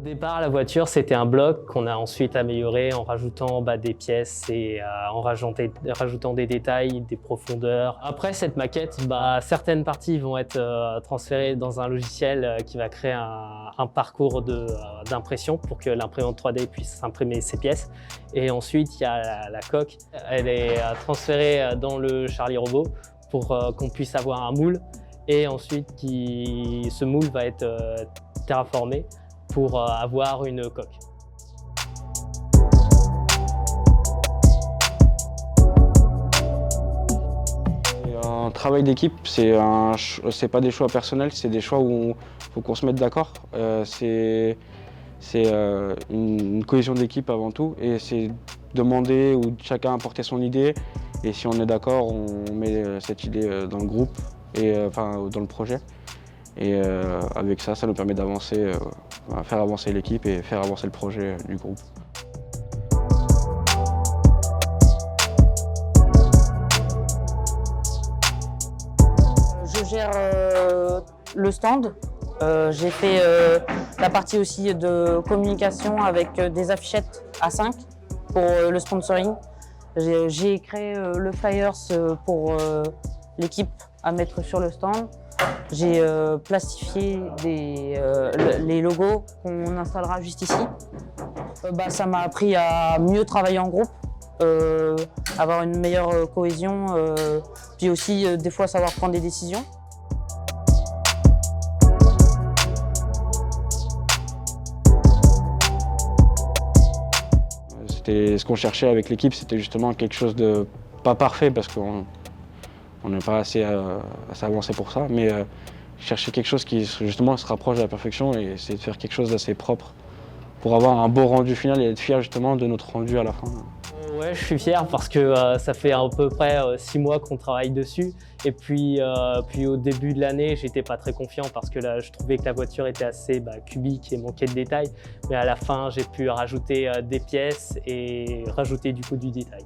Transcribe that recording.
départ, la voiture, c'était un bloc qu'on a ensuite amélioré en rajoutant des pièces et en rajoutant des détails, des profondeurs. Après cette maquette, certaines parties vont être transférées dans un logiciel qui va créer un parcours d'impression pour que l'imprimante 3D puisse imprimer ces pièces. Et ensuite, il y a la coque. Elle est transférée dans le Charlie Robot pour qu'on puisse avoir un moule. Et ensuite, ce moule va être terraformé pour avoir une coque. Un travail d'équipe, c'est pas des choix personnels, c'est des choix où il faut qu'on se mette d'accord. C'est une cohésion d'équipe avant tout, et c'est demander où chacun apporter son idée, et si on est d'accord, on met cette idée dans le groupe, dans le projet. Et avec ça, ça nous permet d'avancer, faire avancer l'équipe et faire avancer le projet du groupe. Je gère le stand. J'ai fait la partie aussi de communication avec des affichettes A5 pour le sponsoring. J'ai créé le flyers pour l'équipe à mettre sur le stand. J'ai plastifié les logos qu'on installera juste ici. Ça m'a appris à mieux travailler en groupe, avoir une meilleure cohésion, puis aussi des fois savoir prendre des décisions. Ce qu'on cherchait avec l'équipe, c'était justement quelque chose de pas parfait, parce qu'on n'est pas assez avancé pour ça, mais chercher quelque chose qui justement se rapproche de la perfection, et essayer de faire quelque chose d'assez propre pour avoir un beau rendu final et être fier justement de notre rendu à la fin. Ouais, je suis fier parce que ça fait à peu près 6 mois qu'on travaille dessus, et puis au début de l'année, j'étais pas très confiant parce que là, je trouvais que la voiture était assez cubique et manquait de détails, mais à la fin, j'ai pu rajouter des pièces et rajouter du coup du détail.